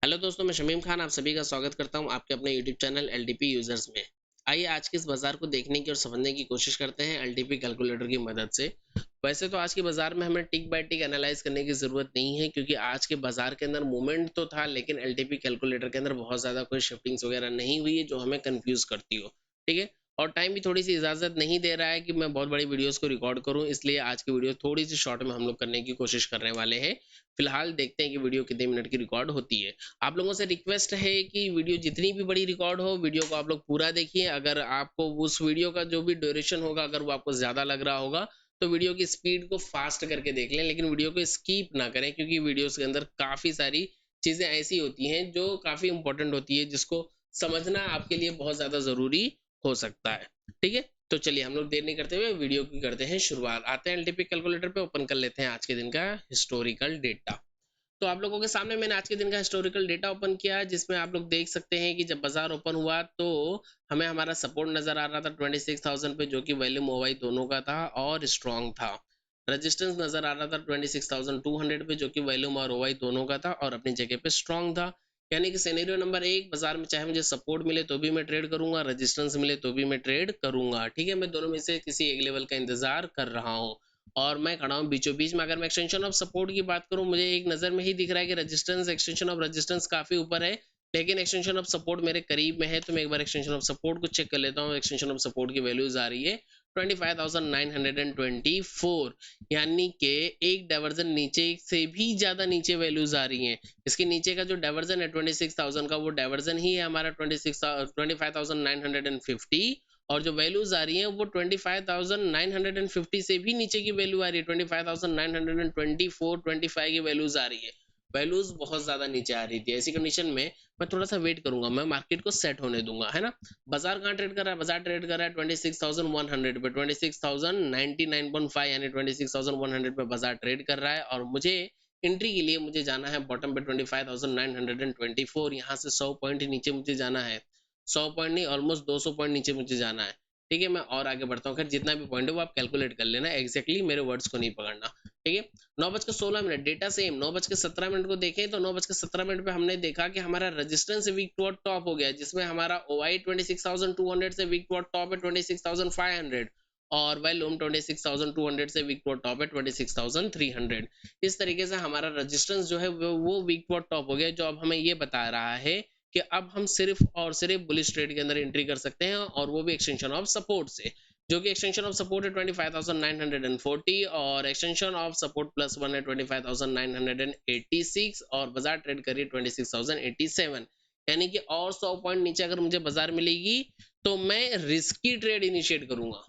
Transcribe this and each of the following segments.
Hello दोस्तों, मैं शमीम खान आप सभी का स्वागत करता हूं आपके अपने यूट्यूब चैनल एलडीपी यूजर्स में। आइए आज के इस बाजार को देखने की और समझने की कोशिश करते हैं एलडीपी कैलकुलेटर की मदद से। वैसे तो आज के बाजार में हमें टिक बाय टिक एनालाइज करने की ज़रूरत नहीं है, क्योंकि आज के बाजार के अंदर मूवमेंट तो था, लेकिन एलडीपी कैलकुलेटर के अंदर बहुत ज़्यादा कोई शिफ्टिंग्स वगैरह नहीं हुई है जो हमें कन्फ्यूज़ करती हो। ठीक है। और टाइम भी थोड़ी-सी इजाज़त नहीं दे रहा है कि मैं बहुत बड़ी वीडियोज़ को रिकॉर्ड करूँ, इसलिए आज की वीडियो थोड़ी-सी शॉर्ट में हम लोग करने की कोशिश करने वाले हैं। फिलहाल देखते हैं कि वीडियो कितने मिनट की रिकॉर्ड होती है। आप लोगों से रिक्वेस्ट है कि वीडियो जितनी भी बड़ी रिकॉर्ड हो, वीडियो को आप लोग पूरा देखिए। अगर आपको उस वीडियो का जो भी ड्यूरेशन होगा, अगर वो आपको ज़्यादा लग रहा होगा, तो वीडियो की स्पीड को फास्ट करके देख लें, लेकिन वीडियो को स्किप ना करें, क्योंकि वीडियोज़ के अंदर काफ़ी सारी चीज़ें ऐसी होती हैं जो काफ़ी इम्पोर्टेंट होती है, जिसको समझना आपके लिए बहुत ज़्यादा ज़रूरी हो सकता है। ठीक है? तो चलिए हम लोग देर नहीं करते हुए वीडियो की करते हैं शुरुआत। आते हैं एलटीपी कैलकुलेटर पे, ओपन कर लेते हैं आज के दिन का हिस्टोरिकल डेटा। तो आप लोगों के सामने मैंने आज के दिन का हिस्टोरिकल डेटा ओपन किया है, जिसमें आप लोग देख सकते हैं कि जब बाजार ओपन हुआ तो हमें हमारा सपोर्ट नजर आ रहा था 26,000 पे, जो कि वैल्यूम ओवाई दोनों का था और स्ट्रांग था। रेजिस्टेंस नजर आ रहा था 26,200 पे, जो कि वैल्यूम और ओवाई दोनों का था और अपनी जगह पे स्ट्रांग था। यानी कि सिनेरियो नंबर एक, बाजार में चाहे मुझे सपोर्ट मिले तो भी मैं ट्रेड करूंगा, रेजिस्टेंस मिले तो भी मैं ट्रेड करूंगा। ठीक है, मैं दोनों में से किसी एक लेवल का इंतजार कर रहा हूँ और मैं खड़ा हूँ बीचों बीच में। अगर मैं एक्सटेंशन ऑफ सपोर्ट की बात करूँ, मुझे एक नज़र में ही दिख रहा है कि रेजिस्टेंस, एक्सटेंशन ऑफ रेजिस्टेंस काफ़ी ऊपर है, लेकिन एक्सटेंशन ऑफ सपोर्ट मेरे करीब में है। तो मैं एक बार एक्सटेंशन ऑफ सपोर्ट को चेक कर लेता हूँ। एक्सटेंशन ऑफ सपोर्ट की वैल्यूज आ रही है 25,924, यानी कि एक डाइवर्जन नीचे से भी ज़्यादा नीचे वैल्यूज आ रही हैं। इसके नीचे का जो डाइवर्जन है 26,000 का, वो डाइवर्जन ही है हमारा 25,950, और जो वैल्यूज आ रही हैं वो 25,950 से भी नीचे की वैल्यू आ रही है। 25,924 25 की वैल्यूज आ रही है। वैल्यूज बहुत ज्यादा नीचे आ रही थी। ऐसी कंडीशन में मैं थोड़ा सा वेट करूंगा, मैं मार्केट को सेट होने दूंगा, है ना। बाजार कहाँ ट्रेड कर रहा है? बाजार ट्रेड कर रहा है 26,100 पे, 26,099.5 यानी 26,100 पे बाजार ट्रेड कर रहा है। और मुझे एंट्री के लिए मुझे जाना है बॉटम पे 25,924। यहाँ से 100 पॉइंट नीचे मुझे जाना है। 100 पॉइंट नहीं, ऑलमोस्ट 200 पॉइंट नीचे मुझे जाना है। ठीक है, मैं और आगे बढ़ता हूँ। खैर जितना भी पॉइंट है वो आप कैलकुलेट कर लेना, एग्जैक्टली मेरे वर्ड्स को नहीं पकड़ना। ठीक है। 9:16 डेटा सेम। 9:17 को देखें तो 9:17 पे हमने देखा कि हमारा रेजिस्टेंस वीक टू टॉप हो गया, जिसमें हमारा ओआई 26,200 से वीक टू टॉप है 26,500, और वैल्यूम 26,200 से वीक टू टॉप है 26,300। इस तरीके से हमारा रेजिस्टेंस जो है वो वीक टू टॉप हो गया, जो अब हमें ये बता रहा है कि अब हम सिर्फ और सिर्फ बुलिश ट्रेड के अंदर एंट्री कर सकते हैं, और वो भी एक्सटेंशन ऑफ सपोर्ट से, जो कि एक्सटेंशन ऑफ सपोर्ट है 25,940, और extension of support plus one है 25,986, और बाजार ट्रेड करिए 26,087। यानी कि और 100 पॉइंट नीचे अगर मुझे बाजार मिलेगी तो मैं रिस्की ट्रेड इनिशिएट करूंगा।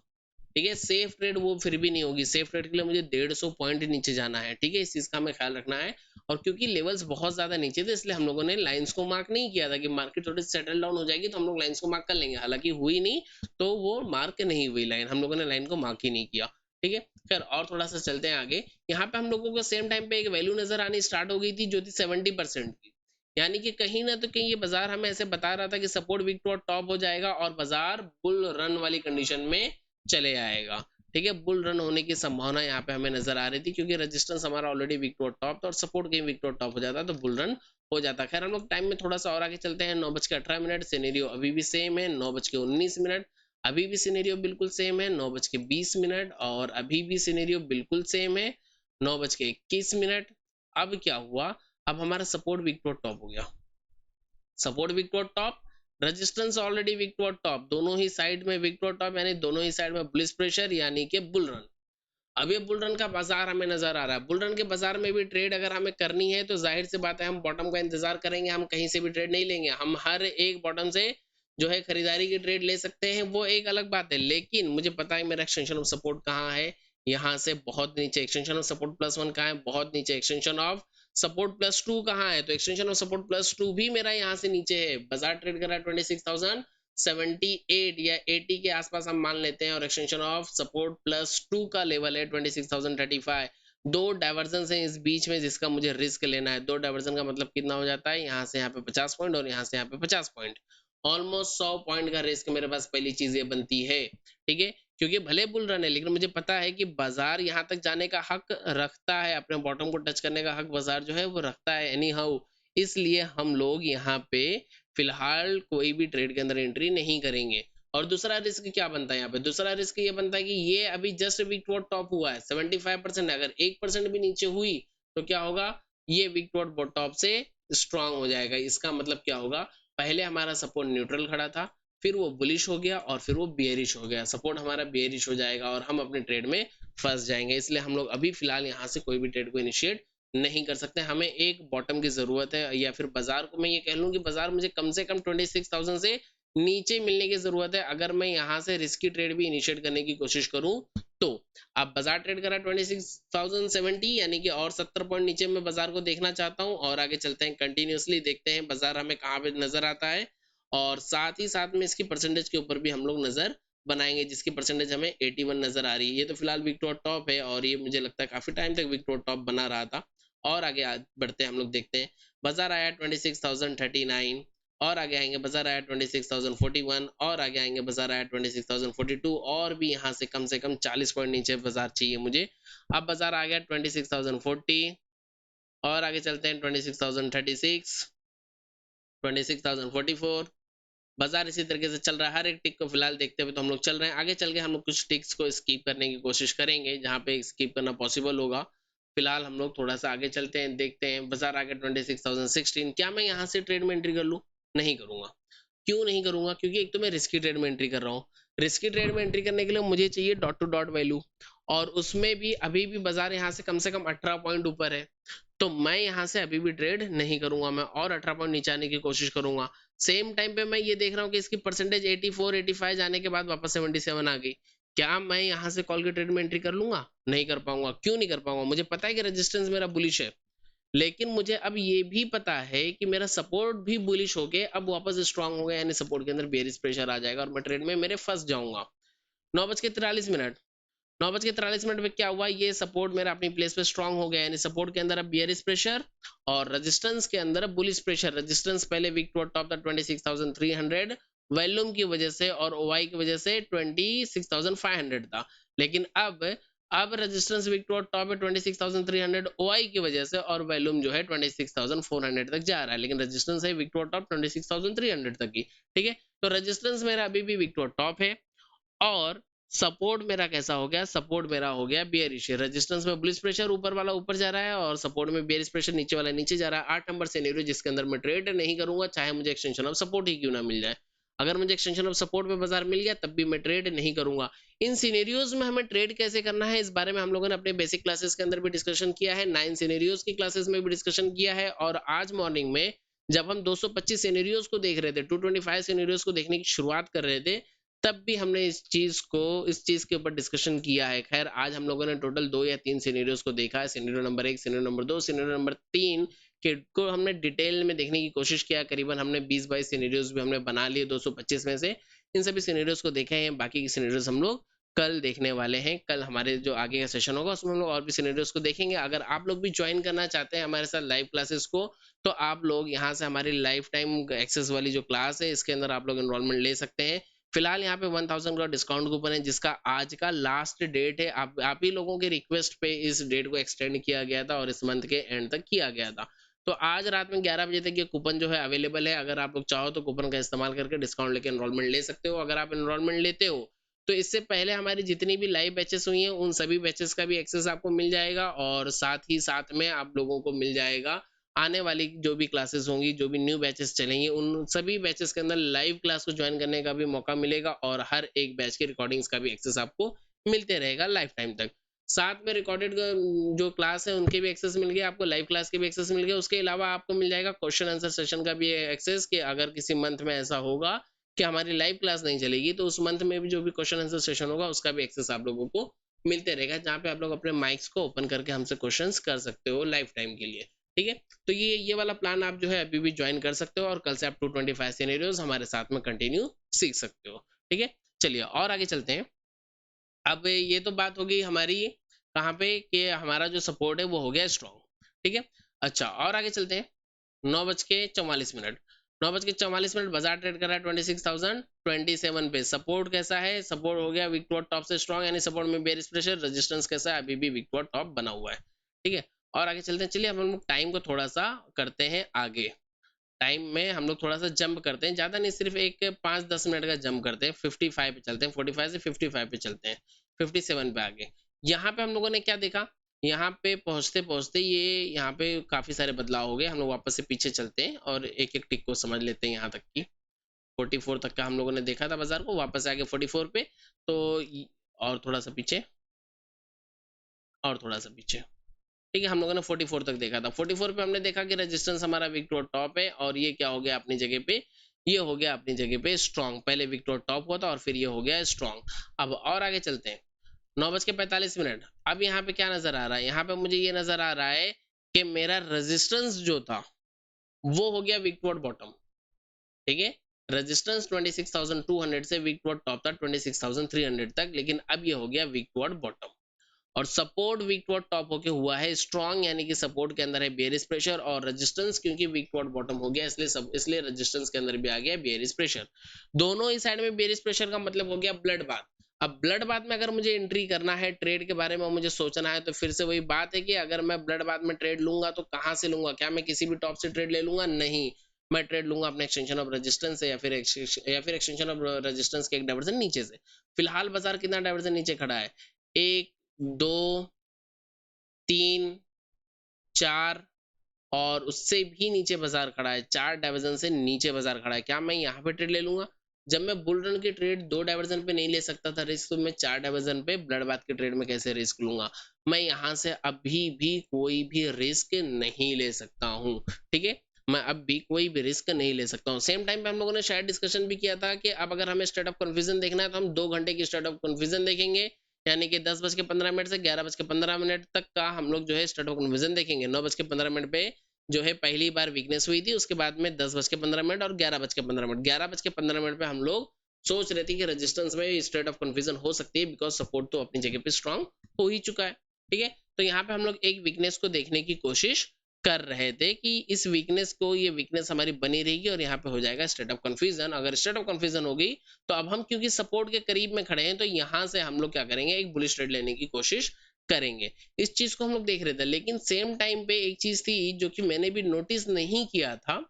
ठीक है, सेफ ट्रेड वो फिर भी नहीं होगी। सेफ ट्रेड के लिए मुझे 150 पॉइंट नीचे जाना है। ठीक है, इस चीज का हमें ख्याल रखना है। और क्योंकि लेवल्स बहुत ज्यादा नीचे थे, इसलिए हम लोगों ने लाइंस को मार्क नहीं किया था कि मार्केट थोड़ी सेटल डाउन हो जाएगी तो हम लोग लाइंस को मार्क कर लेंगे। हालांकि हुई नहीं, तो वो मार्क नहीं हुई लाइन, हम लोगों ने लाइन को मार्क ही नहीं किया। ठीक है। खैर और थोड़ा सा चलते हैं आगे। यहाँ पे हम लोगों को सेम टाइम पे एक वैल्यू नजर आनी स्टार्ट हो गई थी, जो थी 70% की। यानी कि कहीं ना तो कहीं ये बाजार हमें ऐसे बता रहा था कि सपोर्ट वीक टू टॉप हो जाएगा और बाजार बुल रन वाली कंडीशन में चले आएगा। ठीक है, बुल रन होने की संभावना यहाँ पे हमें नजर आ रही थी, क्योंकि रेजिस्टेंस हमारा ऑलरेडी वीक टू टॉप था और सपोर्ट कहीं वीक टू टॉप हो जाता तो बुल रन हो जाता। खैर हम लोग टाइम में थोड़ा सा और आगे चलते हैं। 9:18 सिनेरियो अभी भी सेम है। 9:19 अभी भी सिनेरियो बिल्कुल सेम है। 9:20 और अभी भी सिनेरियो बिल्कुल सेम है। 9:21। अब क्या हुआ? अब हमारा सपोर्ट वीक टू टॉप हो गया। Support weak to top, resistance already weak to top, दोनों ही साइड में वीक टू टॉप, यानी दोनों ही साइड में बुलिश प्रेशर, यानी कि बुल रन। अब ये बुल रन का बाजार हमें नजर आ रहा है। बुल रन के बाजार में भी ट्रेड अगर हमें करनी है तो जाहिर सी बात है हम बॉटम का इंतजार करेंगे, हम कहीं से भी ट्रेड नहीं लेंगे। हम हर एक बॉटम से जो है खरीदारी की ट्रेड ले सकते हैं, वो एक अलग बात है, लेकिन मुझे पता है मेरा एक्सटेंशन ऑफ सपोर्ट कहाँ है। यहाँ से बहुत नीचे extension of support plus one कहाँ है, बहुत नीचे extension of support plus two कहाँ है, तो extension of support plus two भी मेरा यहाँ से नीचे है। बाजार ट्रेड कर रहा है 26,078 या 80 के आसपास हम मान लेते हैं, और extension of support plus two का लेवल है 26,035। दो डाइवर्जन है इस बीच में, जिसका मुझे रिस्क लेना है। दो डाइवर्जन का मतलब कितना हो जाता है? यहाँ से यहाँ पे 50 पॉइंट और यहाँ से यहाँ पे 50 पॉइंट, ऑलमोस्ट 100 पॉइंट का रिस्क मेरे पास पहली चीज ये बनती है। ठीक है, क्योंकि भले बुल रन है, लेकिन मुझे पता है कि बाजार यहाँ तक जाने का हक रखता है, अपने बॉटम को टच करने का हक बाजार जो है वो रखता है एनी हाउ। इसलिए हम लोग यहाँ पे फिलहाल कोई भी ट्रेड के अंदर एंट्री नहीं करेंगे। और दूसरा रिस्क क्या बनता है यहाँ पे? दूसरा रिस्क ये बनता है कि ये अभी जस्ट वीक टू टॉप हुआ है 75%, अगर 1% भी नीचे हुई तो क्या होगा? ये वीक टू टॉप से स्ट्रांग हो जाएगा। इसका मतलब क्या होगा? पहले हमारा सपोर्ट न्यूट्रल खड़ा था, फिर वो बुलिश हो गया और फिर वो बेयरिश हो गया। सपोर्ट हमारा बेयरिश हो जाएगा और हम अपने ट्रेड में फंस जाएंगे। इसलिए हम लोग अभी फिलहाल यहाँ से कोई भी ट्रेड को इनिशिएट नहीं कर सकते। हमें एक बॉटम की जरूरत है, या फिर बाजार को मैं ये कह लूं कि बाजार मुझे कम से कम 26,000 से नीचे मिलने की जरूरत है। अगर मैं यहाँ से रिस्की ट्रेड भी इनिशिएट करने की कोशिश करूं तो अब बाजार ट्रेड करा 26,070, यानी कि और 70 पॉइंट नीचे मैं बाजार को देखना चाहता हूं। और आगे चलते हैं, कंटिन्यूअसली देखते हैं बाजार हमें कहाँ पे नजर आता है, और साथ ही साथ में इसकी परसेंटेज के ऊपर भी हम लोग नजर बनाएंगे, जिसकी परसेंटेज हमें 81 नजर आ रही है। ये तो फिलहाल विक टॉप है और ये मुझे लगता है काफी टाइम तक विक टॉप बना रहा था। और आगे बढ़ते हैं, हम लोग देखते हैं बाजार आया 26,039, और आगे आएंगे बाजार आया 26,041, और आगे आएंगे बाजार आया 26,042, और भी यहाँ से कम 40 पॉइंट नीचे बाजार चाहिए मुझे। अब बाजार आ गया 26,040, और आगे चलते हैं 26,036, 26,044। बाजार इसी तरीके से चल रहा है, हर एक टिक को फिलहाल देखते हुए तो हम लोग चल रहे हैं। आगे चल के हम लोग कुछ टिक्स को स्किप करने की कोशिश करेंगे जहाँ पे स्किप करना पॉसिबल होगा। फिलहाल हम लोग थोड़ा सा आगे चलते हैं, देखते हैं बाजार आगे 26,016। क्या मैं यहाँ से ट्रेड में एंट्री कर लूँ? नहीं करूंगा। क्यों नहीं करूंगा? क्योंकि एक तो मैं रिस्की ट्रेड में एंट्री कर रहा हूँ। रिस्की ट्रेड में एंट्री करने के लिए मुझे चाहिए डॉट टू डॉट वैल्यू, और उसमें भी अभी भी बाजार यहाँ से कम 18 पॉइंट ऊपर है, तो मैं यहाँ से अभी भी ट्रेड नहीं करूंगा। मैं और 18 पॉइंट नीचे आने की कोशिश करूंगा। सेम टाइम पे मैं ये देख रहा हूँ कि इसकी परसेंटेज 84 85 जाने के बाद वापस 77 आ गई। क्या मैं यहाँ से कॉल के ट्रेड में एंट्री कर लूंगा? नहीं कर पाऊंगा। क्यों नहीं कर पाऊंगा? मुझे पता है कि रेजिस्टेंस मेरा बुलिश है, लेकिन मुझे अब ये भी पता है कि मेरा सपोर्ट भी बुलिश हो गया, अब वापस स्ट्रांग हो गया, यानी सपोर्ट के अंदर बेयरिश प्रेशर आ जाएगा और मैं ट्रेड में मेरे फंस जाऊंगा। 9:43, 9:43 पे क्या हुआ? ये सपोर्ट मेरा अपनी प्लेस पे स्ट्रांग हो गया, यानी सपोर्ट के अंदर अब बियरिश प्रेशर और रेजिस्टेंस के अंदर अब बुलिश प्रेशर। रेजिस्टेंस पहले वीक टू टॉप था 26,300 वॉल्यूम की वजह से, और ओवाई की वजह से 26,500 था, लेकिन अब रेजिस्टेंस वीक टू टॉप है 26,300 ओआई की वजह से, और वॉल्यूम जो है 26,400 तक जा रहा है, लेकिन रेजिस्टेंस है वीक टू टॉप 26,300 तक की। ठीक है, तो रेजिस्टेंस मेरा अभी भी वीक टू टॉप है, और सपोर्ट मेरा कैसा हो गया? सपोर्ट मेरा हो गया बेयरिश। रेजिस्टेंस में बुलिश प्रेशर ऊपर वाला ऊपर जा रहा है, और सपोर्ट में बेयरिश प्रेशर नीचे वाला नीचे जा रहा है। 8 नंबर सिनेरियो जिसके अंदर मैं ट्रेड नहीं करूंगा, चाहे मुझे एक्सटेंशन ऑफ सपोर्ट ही क्यों ना मिल जाए। अगर मुझे एक्सटेंशन ऑफ सपोर्ट पे बाजार मिल गया तब भी मैं ट्रेड नहीं करूंगा। इन सिनेरियोज में हमें ट्रेड कैसे करना है, इस बारे में हम लोगों ने अपने बेसिक क्लासेस के अंदर भी डिस्कशन किया है, 9 सिनेरियोज की क्लासेस में भी डिस्कशन किया है, और आज मॉर्निंग में जब हम 225 सिनेरियोज को देख रहे थे, 225 सिनेरियोज को देखने की शुरुआत कर रहे थे, तब भी हमने इस चीज के ऊपर डिस्कशन किया है। खैर, आज हम लोगों ने टोटल 2 या 3 सिनेरियोज को देखा है। Scenario number 1, scenario number 2, scenario number 3 को हमने डिटेल में देखने की कोशिश किया। करीबन हमने 20-22 सिनेरियोज भी हमने बना लिए 225 में से। इन सभी सिनेरियोज को देखे हैं। बाकी की सिनेरियोज हम लोग कल देखने वाले हैं। कल हमारे जो आगे का सेशन होगा उसमें हम लोग और भी सिनेरियोज को देखेंगे। अगर आप लोग भी ज्वाइन करना चाहते हैं हमारे साथ लाइव क्लासेस को, तो आप लोग यहाँ से हमारी लाइफ टाइम एक्सेस वाली जो क्लास है इसके अंदर आप लोग एनरोलमेंट ले सकते हैं। फिलहाल यहाँ पे 1000 का डिस्काउंट कूपन है, जिसका आज का लास्ट डेट है। आप ही लोगों के रिक्वेस्ट पे इस डेट को एक्सटेंड किया गया था और इस मंथ के एंड तक किया गया था। तो आज रात में 11 बजे तक ये कूपन जो है अवेलेबल है। अगर आप लोग चाहो तो कूपन का इस्तेमाल करके डिस्काउंट लेके एनरोलमेंट ले सकते हो। अगर आप एनरोलमेंट लेते हो तो इससे पहले हमारी जितनी भी लाइव बैचेस हुई हैं उन सभी बैचेस का भी एक्सेस आपको मिल जाएगा, और साथ ही साथ में आप लोगों को मिल जाएगा आने वाली जो भी क्लासेस होंगी, जो भी न्यू बैचेस चलेंगे, उन सभी बैचेस के अंदर लाइव क्लास को ज्वाइन करने का भी मौका मिलेगा, और हर एक बैच की रिकॉर्डिंग्स का भी एक्सेस आपको मिलते रहेगा लाइफ टाइम तक। साथ में रिकॉर्डेड जो क्लास है उनके भी एक्सेस मिल गया आपको, लाइव क्लास के भी एक्सेस मिल गया। उसके अलावा आपको मिल जाएगा क्वेश्चन आंसर सेशन का भी एक्सेस, कि अगर किसी मंथ में ऐसा होगा कि हमारी लाइव क्लास नहीं चलेगी तो उस मंथ में भी जो भी क्वेश्चन आंसर सेशन होगा उसका भी एक्सेस आप लोगों को मिलते रहेगा, जहाँ पे आप लोग अपने माइक्स को ओपन करके हमसे क्वेश्चंस कर सकते हो लाइफ टाइम के लिए। ठीक है, तो ये वाला प्लान आप जो है अभी भी ज्वाइन कर सकते हो, और कल से आप 225 सिनेरियोज हमारे साथ में कंटिन्यू सीख सकते हो। ठीक है, चलिए और आगे चलते हैं। अब ये तो बात होगी हमारी कहाँ पे कि हमारा जो सपोर्ट है वो हो गया स्ट्रॉन्ग। ठीक है, अच्छा और आगे चलते हैं। 9:44, 9:44 बाजार ट्रेड कर रहा है 26,027 पे। सपोर्ट कैसा है? सपोर्ट हो गया विक टू टॉप से स्ट्रॉन्ग, यानी सपोर्ट में बेयरिश प्रेशर। रेजिस्टेंस कैसा है? अभी भी विक टू टॉप बना हुआ है। ठीक है, और आगे चलते हैं। चलिए हम लोग टाइम को थोड़ा सा करते हैं आगे। टाइम में हम लोग थोड़ा सा जंप करते हैं, ज्यादा नहीं, सिर्फ एक 5-10 मिनट का जंप करते हैं। 55 पे चलते हैं, 45 से 55 पे चलते हैं, 57 पे आगे। यहाँ पे हम लोगों ने क्या देखा, यहाँ पे पहुंचते पहुंचते ये यहाँ पे काफी सारे बदलाव हो गए। हम लोग वापस से पीछे चलते हैं और एक एक टिक को समझ लेते हैं। यहाँ तक की 44 तक का हम लोगों ने देखा था बाजार को, वापस आगे 44 पे। तो और थोड़ा सा पीछे, और थोड़ा सा पीछे, ठीक है। हम लोगों ने 44 तक देखा था। 44 पे हमने देखा कि रेजिस्टेंस हमारा विक्टोर टॉप है, और ये क्या हो गया अपनी जगह पे, ये हो गया अपनी जगह पे स्ट्रॉन्ग। पहले विक्टोर टॉप हुआ था और फिर ये हो गया स्ट्रॉन्ग। अब और आगे चलते हैं। 9:45। अब यहाँ पे क्या नजर आ रहा है, यहाँ पे मुझे ये नजर आ रहा है कि मेरा रेजिस्टेंस जो था वो हो गया विक्टोर बॉटम, ठीक है। रेजिस्टेंस 26,200 से विक्टोर टॉप था 26,300 तक, लेकिन अब ये हो गया विक्टोर बॉटम। और सपोर्ट वीक टॉप होके हुआ है स्ट्रॉन्ग, यानी कि सपोर्ट के अंदर है बेयरिश प्रेशर, और रेजिस्टेंस क्योंकि वीक बॉटम हो गया इसलिए रेजिस्टेंस के अंदर भी आ गया बेयरिश प्रेशर। दोनों ही साइड में बेयरिश प्रेशर का मतलब हो गया ब्लड बाथ। अब ब्लड बाथ में अगर मुझे एंट्री करना है, ट्रेड के बारे में मुझे सोचना है, तो फिर से वही बात है कि अगर मैं ब्लड बाथ में ट्रेड लूंगा तो कहां से लूंगा, क्या मैं किसी भी टॉप से ट्रेड ले लूंगा, नहीं, मैं ट्रेड लूंगा अपने एक्सटेंशन ऑफ रेजिस्टेंस से, या फिर एक्सटेंशन ऑफ रेजिस्टेंस के एक डाइवर्जन नीचे से। फिलहाल बाजार कितना डाइवर्जन नीचे खड़ा है, 1 2 3 4, और उससे भी नीचे बाजार खड़ा है, 4 डाइवर्जन से नीचे बाजार खड़ा है। क्या मैं यहाँ पे ट्रेड ले लूंगा? जब मैं बुल रन की ट्रेड 2 डाइवर्जन पे नहीं ले सकता था रिस्क, तो मैं 4 डाइवर्जन पे ब्लड बाथ की ट्रेड में कैसे रिस्क लूंगा? मैं यहाँ से अभी भी कोई भी रिस्क नहीं ले सकता हूँ, ठीक है। मैं अब भी कोई भी रिस्क नहीं ले सकता हूँ। सेम टाइम पे हम लोगों ने शायद डिस्कशन भी किया था कि अब अगर हमें स्टेट ऑफ कन्फ्यूजन देखना है तो हम 2 घंटे की स्टेट ऑफ कन्फ्यूजन देखेंगे, यानी कि 10:15 से 11:15 तक का हम लोग जो है स्टेट ऑफ कन्फ्यूजन देखेंगे। 9:15 पे जो है पहली बार वीकनेस हुई थी, उसके बाद में 10:15 और 11:15। 11:15 पे हम लोग सोच रहे थे कि रेजिस्टेंस में स्टेट ऑफ कन्फ्यूजन हो सकती है, बिकॉज सपोर्ट तो अपनी जगह पे स्ट्रांग हो ही चुका है, ठीक है। तो यहाँ पे हम लोग एक वीकनेस को देखने की कोशिश कर रहे थे कि इस वीकनेस को, ये वीकनेस हमारी बनी रहेगी और यहाँ पे हो जाएगा स्टेट ऑफ कंफ्यूजन। अगर स्टेट ऑफ कंफ्यूजन हो गई तो अब हम क्योंकि सपोर्ट के करीब में खड़े हैं, तो यहाँ से हम लोग क्या करेंगे, एक बुलिश ट्रेड लेने की कोशिश करेंगे। इस चीज को हम लोग देख रहे थे, लेकिन सेम टाइम पे एक चीज थी जो कि मैंने भी नोटिस नहीं किया था,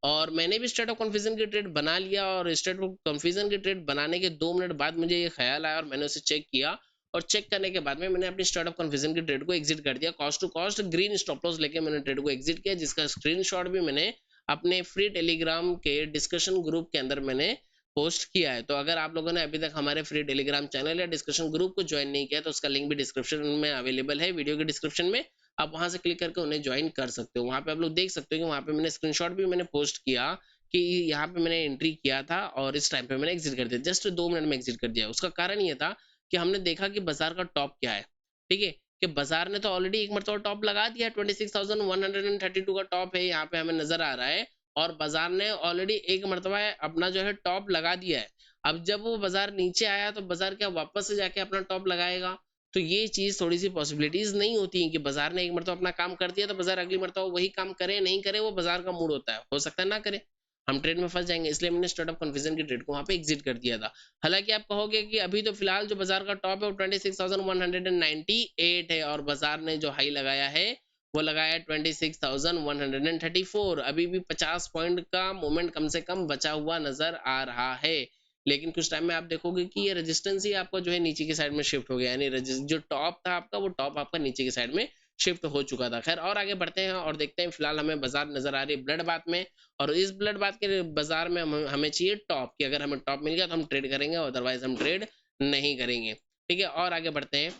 और मैंने भी स्टेट ऑफ कंफ्यूजन की ट्रेड बना लिया, और स्टेट ऑफ कंफ्यूजन की ट्रेड बनाने के 2 मिनट बाद मुझे ये ख्याल आया और मैंने उसे चेक किया, और चेक करने के बाद में मैंने अपनी स्टेट ऑफ कंफ्यूजन की ट्रेड को एग्जिट कर दिया। Cost to cost green stop loss लेके मैंने ट्रेड को एग्जिट किया, जिसका स्क्रीनशॉट भी मैंने अपने फ्री टेलीग्राम के डिस्कशन ग्रुप के अंदर मैंने पोस्ट किया है। तो अगर आप लोगों ने अभी तक हमारे फ्री टेलीग्राम चैनल या डिस्कशन ग्रुप को ज्वाइन नहीं किया तो उसका लिंक भी डिस्क्रिप्शन में अवेलेबल है, वीडियो के डिस्क्रिप्शन में। आप वहां से क्लिक करके उन्हें ज्वाइन कर सकते हो। वहां पे आप लोग देख सकते हो कि वहां पे मैंने स्क्रीनशॉट भी मैंने पोस्ट किया कि यहाँ पे मैंने एंट्री किया था और इस टाइम पे मैंने एग्जिट कर दिया, जस्ट 2 मिनट में एग्जिट कर दिया। उसका कारण ये था कि हमने देखा कि बाजार का टॉप क्या है, ठीक है, कि बाजार ने तो ऑलरेडी एक मरतबा टॉप लगा दिया, 26,132 का टॉप है यहाँ पे हमें नजर आ रहा है, और बाजार ने ऑलरेडी एक मरतबा अपना जो है टॉप लगा दिया है। अब जब वो बाजार नीचे आया तो बाजार क्या वापस से जाके अपना टॉप लगाएगा? तो ये चीज थोड़ी सी पॉसिबिलिटीज नहीं होती है कि बाजार ने एक मरतबा अपना काम कर दिया तो बाजार अगली मरतबा वही काम करे नहीं करे, वो बाजार का मूड होता है, हो सकता है ना करे, हम ट्रेड में फंस जाएंगे। इसलिए मैंने स्टेट ऑफ कन्फ्यूजन की ट्रेड को वहां पे एग्जिट कर दिया था। हालांकि आप कहोगे कि अभी तो फिलहाल जो बाजार का टॉप है वो 26,198 है, और बाजार ने जो हाई लगाया है वो लगाया 26,134। अभी भी 50 पॉइंट का मोमेंट कम से कम बचा हुआ नजर आ रहा है, लेकिन कुछ टाइम में आप देखोगे कि ये रेजिस्टेंस ही आपका जो है नीचे की साइड में शिफ्ट हो गया, यानी जो टॉप था आपका वो टॉप आपका नीचे की साइड में शिफ्ट हो चुका था। खैर और आगे बढ़ते हैं और देखते हैं। फिलहाल हमें बाजार नजर आ रही है ब्लड बाथ में, और इस ब्लड बाथ के बाजार में हमें चाहिए टॉप की। अगर हमें टॉप मिल गया तो हम ट्रेड करेंगे, अदरवाइज हम ट्रेड नहीं करेंगे, ठीक है। और आगे बढ़ते हैं।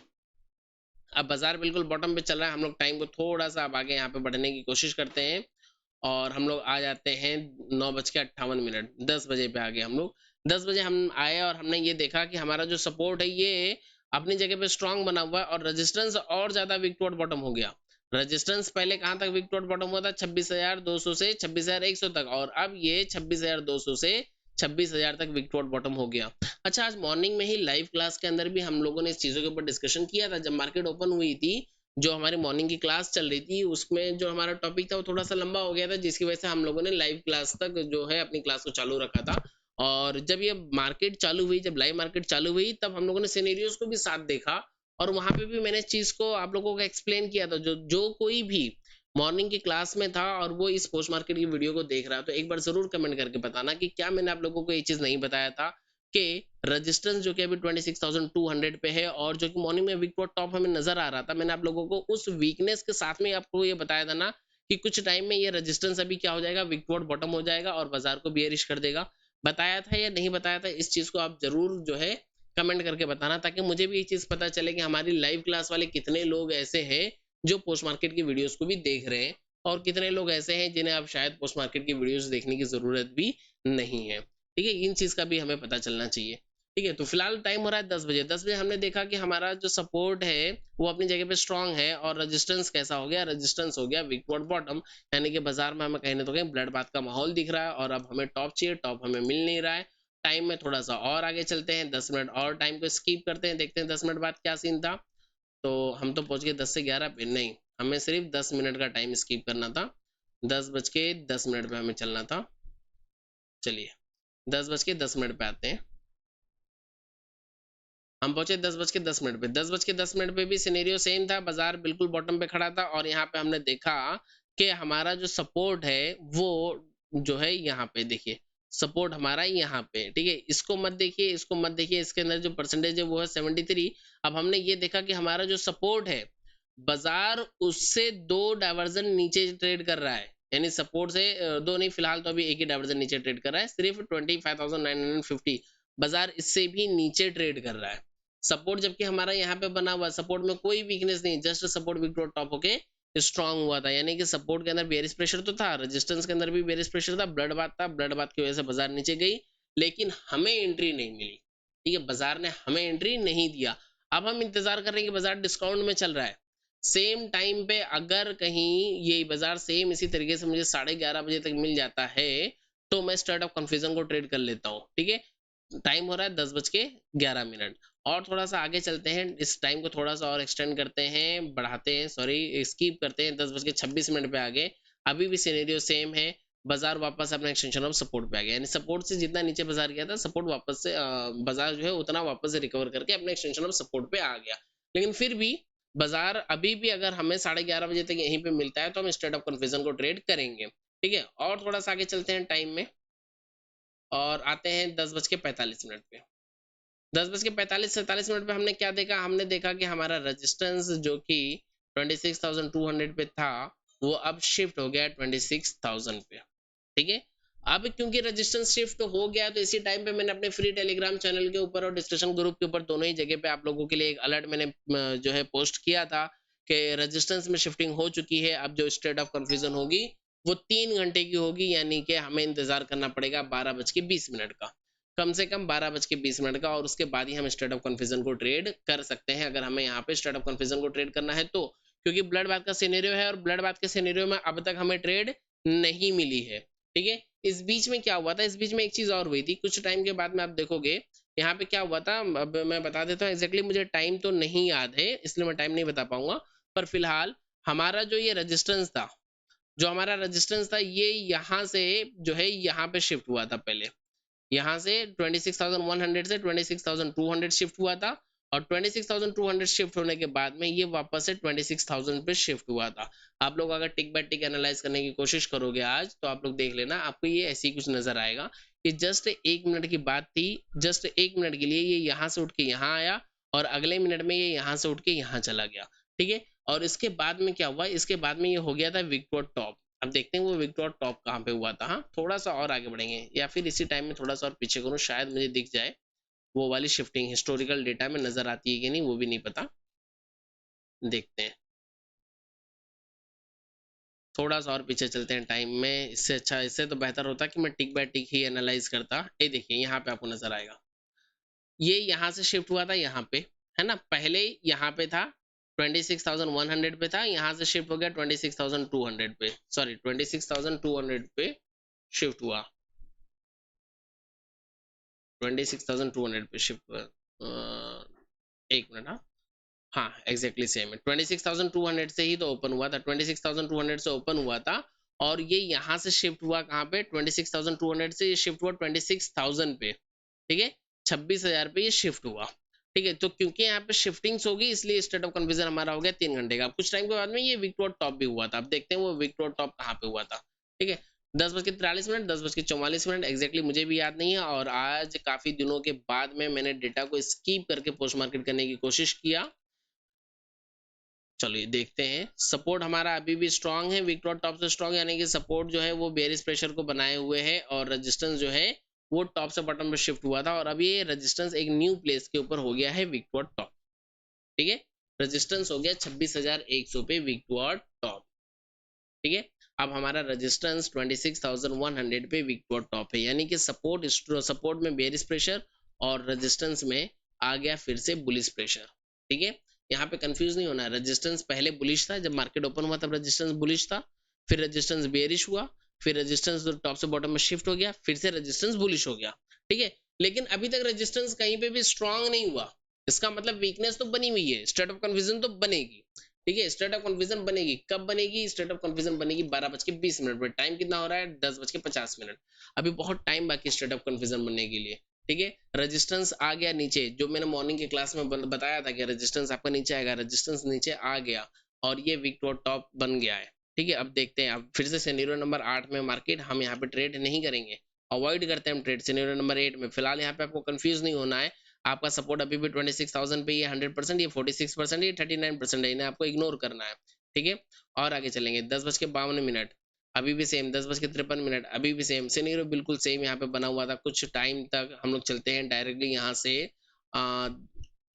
अब बाजार बिल्कुल बॉटम पे चल रहा है, हम लोग टाइम को थोड़ा सा अब आगे यहाँ पे बढ़ने की कोशिश करते हैं, और हम लोग आ जाते हैं 9:58, 10 बजे पे आ गए हम लोग। 10 बजे हम आए और हमने ये देखा कि हमारा जो सपोर्ट है ये अपनी जगह पे स्ट्रांग बना हुआ है, और रेजिस्टेंस और ज्यादा वीक टू बॉटम हो गया। रेजिस्टेंस पहले कहां तक वीक टू बॉटम हुआ था, 26,200 से 26,100 तक, और अब ये 26,200 से 26,000 तक विक टू बॉटम हो गया। अच्छा, आज मॉर्निंग में ही लाइव क्लास के अंदर भी हम लोगों ने इस चीजों के ऊपर डिस्कशन किया था। जब मार्केट ओपन हुई थी, जो हमारी मॉर्निंग की क्लास चल रही थी, उसमें जो हमारा टॉपिक था वो थोड़ा सा लंबा हो गया था, जिसकी वजह से हम लोगों ने लाइव क्लास तक जो है अपनी क्लास को चालू रखा था। और जब ये मार्केट चालू हुई, जब लाइव मार्केट चालू हुई, तब हम लोगों ने सिनेरियोस को भी साथ देखा, और वहां पे भी मैंने इस चीज को आप लोगों को एक्सप्लेन किया था। जो कोई भी मॉर्निंग की क्लास में था और वो इस पोस्ट मार्केट की वीडियो को देख रहा है, तो एक बार जरूर कमेंट करके बताना कि क्या मैंने आप लोगों को ये चीज नहीं बताया था कि रेजिस्टेंस जो कि अभी 26,200 पे है और जो कि मॉर्निंग में विक टॉप हमें नजर आ रहा था, मैंने आप लोगों को उस वीकनेस के साथ में आपको ये बताया था ना कि कुछ टाइम में ये रेजिस्टेंस अभी क्या हो जाएगा, विक बॉटम हो जाएगा और बाजार को बियरिश कर देगा। बताया था या नहीं बताया था, इस चीज को आप जरूर जो है कमेंट करके बताना, ताकि मुझे भी ये चीज पता चले कि हमारी लाइव क्लास वाले कितने लोग ऐसे हैं जो पोस्ट मार्केट की वीडियोस को भी देख रहे हैं और कितने लोग ऐसे हैं जिन्हें अब शायद पोस्ट मार्केट की वीडियोस देखने की जरूरत भी नहीं है। ठीक है, इन चीज का भी हमें पता चलना चाहिए। ठीक है, तो फिलहाल टाइम हो रहा है 10 बजे। 10 बजे हमने देखा कि हमारा जो सपोर्ट है वो अपनी जगह पे स्ट्रांग है और रेजिस्टेंस कैसा हो गया, रेजिस्टेंस हो गया वीक बॉटम, यानी कि बाजार में हमें कहीं ना तो कहीं ब्लड बाथ का माहौल दिख रहा है और अब हमें टॉप चाहिए, टॉप हमें मिल नहीं रहा है। टाइम में थोड़ा सा और आगे चलते हैं, 10 मिनट और टाइम को स्कीप करते हैं, देखते हैं 10 मिनट बाद क्या सीन था। तो हम तो पहुंच गए 10 से 11 पे, नहीं हमें सिर्फ 10 मिनट का टाइम स्कीप करना था। 10 बज के 10 मिनट पे हमें चलना था। चलिए 10 बज के 10 मिनट पे आते हैं। हम पहुंचे 10 बज के 10 मिनट पे। 10 बज के 10 मिनट पे भी सिनेरियो सेम था, बाजार बिल्कुल बॉटम पे खड़ा था और यहाँ पे हमने देखा कि हमारा जो सपोर्ट है वो जो है यहाँ पे देखिए, सपोर्ट हमारा यहाँ पे। ठीक है, इसको मत देखिए, इसको मत देखिए, इसके अंदर जो परसेंटेज है वो है 73। अब हमने ये देखा कि हमारा जो सपोर्ट है बाजार उससे 2 डायवर्जन नीचे ट्रेड कर रहा है, यानी सपोर्ट से 2 नहीं, फिलहाल तो अभी एक ही डायवर्जन नीचे ट्रेड कर रहा है, सिर्फ 25,950। बाजार इससे भी नीचे ट्रेड कर रहा है। सपोर्ट जबकि हमारा यहाँ पे बना हुआ, सपोर्ट में कोई वीकनेस नहीं, जस्ट सपोर्ट विक टॉप होके स्ट्रांग हुआ था, यानी कि सपोर्ट के अंदर बेरिश प्रेशर तो था, रेजिस्टेंस के अंदर भी बेरिश प्रेशर था, ब्लड बात था, ब्लड बात की वजह से बाजार नीचे गई, लेकिन हमें एंट्री नहीं मिली। ठीक है, बाजार ने हमें एंट्री नहीं दिया। अब हम इंतजार कर रहे हैं कि बाजार डिस्काउंट में चल रहा है, सेम टाइम पे अगर कहीं ये बाजार सेम इसी तरीके से मुझे 11:30 बजे तक मिल जाता है तो मैं स्टार्ट ऑफ कंफ्यूजन को ट्रेड कर लेता हूँ। ठीक है, टाइम हो रहा है 10:11 और थोड़ा सा आगे चलते हैं, इस टाइम को थोड़ा सा और एक्सटेंड करते हैं, बढ़ाते हैं, सॉरी स्कीप करते हैं, 10:26 पे आगे। अभी भी सिनेरियो सेम है, बाजार वापस अपना एक्सटेंशन ऑफ सपोर्ट पे आ गया, यानी सपोर्ट से जितना नीचे बाजार गया था, सपोर्ट वापस से बाजार जो है उतना वापस से रिकवर करके अपने एक्सटेंशन ऑफ सपोर्ट पे आ गया। लेकिन फिर भी बाजार अभी भी अगर हमें 11:30 बजे तक यहीं पे मिलता है तो हम स्टेट ऑफ कन्फ्यूजन को ट्रेड करेंगे। ठीक है, और थोड़ा सा आगे चलते हैं टाइम में और आते हैं 10:45 पे। 10:45-47 पे हमने क्या देखा, हमने देखा कि हमारा रेजिस्टेंस जो कि 26,200 पे था वो अब शिफ्ट हो गया 26,000 पे। ठीक है, अब क्योंकि रेजिस्टेंस शिफ्ट हो गया तो इसी टाइम पे मैंने अपने फ्री टेलीग्राम चैनल के ऊपर और डिस्कशन ग्रुप के ऊपर दोनों ही जगह पे आप लोगों के लिए एक अलर्ट मैंने जो है पोस्ट किया था कि रेजिस्टेंस में शिफ्टिंग हो चुकी है। अब जो स्टेट ऑफ कंफ्यूजन होगी वो 3 घंटे की होगी, यानी कि हमें इंतजार करना पड़ेगा 12:20 का, कम से कम 12:20 का, और उसके बाद ही हम स्टेट ऑफ कंफ्यूजन को ट्रेड कर सकते हैं अगर हमें यहाँ पे स्टेट ऑफ कंफ्यूजन को ट्रेड करना है तो, क्योंकि ब्लड बाथ का सिनेरियो है और ब्लड बाथ के सिनेरियो में अब तक हमें ट्रेड नहीं मिली है। ठीक है, इस बीच में क्या हुआ था, इस बीच में एक चीज और हुई थी, कुछ टाइम के बाद में आप देखोगे यहाँ पे क्या हुआ था। अब मैं बता देता हूँ, एग्जैक्टली मुझे टाइम तो नहीं याद है इसलिए मैं टाइम नहीं बता पाऊंगा, पर फिलहाल हमारा जो ये रेजिस्टेंस था, जो हमारा रेजिस्टेंस था ये यहाँ से जो है यहाँ पे शिफ्ट हुआ था, पहले यहाँ से 26,100 से 26,200 शिफ्ट हुआ था और 26,200 शिफ्ट होने के बाद में ये वापस से 26,000 पे शिफ्ट हुआ था। आप लोग अगर टिक बाय टिक एनालाइज करने की कोशिश करोगे आज तो आप लोग देख लेना, आपको ये ऐसी कुछ नजर आएगा कि जस्ट 1 मिनट की बात थी, जस्ट 1 मिनट के लिए ये यहाँ से उठ के यहाँ आया और अगले मिनट में ये यहाँ से उठ के यहाँ चला गया। ठीक है, और इसके बाद में क्या हुआ, इसके बाद में ये हो गया था विक्टोर टॉप। अब देखते हैं वो विक्टोर टॉप कहाँ पे हुआ था। हाँ, थोड़ा सा और आगे बढ़ेंगे या फिर इसी टाइम में थोड़ा सा और पीछे करूँ, शायद मुझे दिख जाए वो वाली शिफ्टिंग हिस्टोरिकल डेटा में नजर आती है कि नहीं वो भी नहीं पता, देखते हैं। थोड़ा सा और पीछे चलते हैं टाइम में, इससे अच्छा, इससे तो बेहतर होता कि मैं टिक बाय टिक ही एनालाइज करता। ये देखिए यहाँ पे आपको नजर आएगा, ये यहाँ से शिफ्ट हुआ था यहाँ पे, है ना, पहले यहाँ पे था 26,100 पे था, यहाँ से शिफ्ट हो गया 26,200 पे, सॉरी 26,200 पे शिफ्ट हुआ, 26,200 पे शिफ्ट हुआ। एक मिनट, हाँ हाँ एग्जैक्टली सेम है, 26,200 से ही तो ओपन हुआ था, 26,200 से ओपन हुआ था और ये यहाँ से शिफ्ट हुआ कहाँ पे, 26,200 से ये शिफ्ट हुआ 26,000 पे। ठीक है, 26,000 पे ये शिफ्ट हुआ। ठीक है। तो क्योंकि यहाँ पे शिफ्टिंग्स होगी इसलिए स्टेट ऑफ कन्फ्यूजन हमारा हो गया 3 घंटे का। कुछ टाइम के बाद में ये वीक टू टॉप भी हुआ था। अब देखते हैं वो वीक टू टॉप कहाँ पे हुआ था। ठीक है, 10:43, 10:44 एग्जैक्टली मुझे भी याद नहीं है। और आज काफी दिनों के बाद में मैंने डेटा को स्कीप करके पोस्ट मार्केट करने की कोशिश किया। चलिए देखते हैं। सपोर्ट हमारा अभी भी स्ट्रांग है, विक टॉप से स्ट्रांग, यानी कि सपोर्ट जो है वो बेरिश प्रेशर को बनाए हुए है और रेजिस्टेंस जो है वो टॉप से बॉटम पे शिफ्ट हुआ था और अब ये रेजिस्टेंस एक न्यू प्लेस के ऊपर हो गया है विक टॉप। ठीक है, रेजिस्टेंस हो गया 26,100 पे विक टॉप। ठीक है, अब हमारा रेजिस्टेंस 26,100 पे विक टॉप है, यानी कि सपोर्ट में बेरिश प्रेशर और रेजिस्टेंस में आ गया फिर से बुलिश प्रेशर। ठीक है, यहाँ पे कंफ्यूज नहीं होना है। रेजिस्टेंस पहले बुलिश था, जब मार्केट ओपन हुआ तब रेजिस्टेंस बुलिश था, फिर रेजिस्टेंस बेरिश हुआ, फिर रेजिस्टेंस टॉप से बॉटम में शिफ्ट हो गया, फिर से रेजिस्टेंस बुलिश हो गया। ठीक है, लेकिन अभी तक रेजिस्टेंस कहीं पे भी स्ट्रांग नहीं हुआ। इसका मतलब वीकनेस तो बनी हुई है, स्टेट ऑफ कन्फ्यूजन तो बनेगी। ठीक है, स्टेट ऑफ कन्फ्यूजन बनेगी। कब बनेगी स्टेट ऑफ कन्फ्यूजन? बनेगी 12:20 पर। टाइम कितना हो रहा है? 10:50। अभी बहुत टाइम बाकी स्टेट ऑफ कन्फ्यूजन बनने के लिए। ठीक है, रेजिस्टेंस आ गया नीचे, जो मैंने मॉर्निंग की क्लास में बताया था कि रेजिस्टेंस आपका नीचे आएगा। रेजिस्टेंस नीचे आ गया और ये वीक टॉप बन गया है। ठीक है, अब देखते हैं। अब फिर से सिनेरियो नंबर 8 में मार्केट, हम यहाँ पे ट्रेड नहीं करेंगे, अवॉइड करते हैं हम ट्रेड सिनेरियो नंबर 8 में। फिलहाल यहाँ पे आपको कंफ्यूज नहीं होना है। आपका सपोर्ट अभी भी 26,000 पे, ये 100%, ये 46%, ये 39% है, इन्हें आपको इग्नोर करना है। ठीक है, और आगे चलेंगे। 10:52 अभी भी सेम। 10:53 अभी भी सेम सिनेरियो, बिल्कुल सेम यहाँ पे बना हुआ था। कुछ टाइम तक हम लोग चलते हैं डायरेक्टली यहाँ से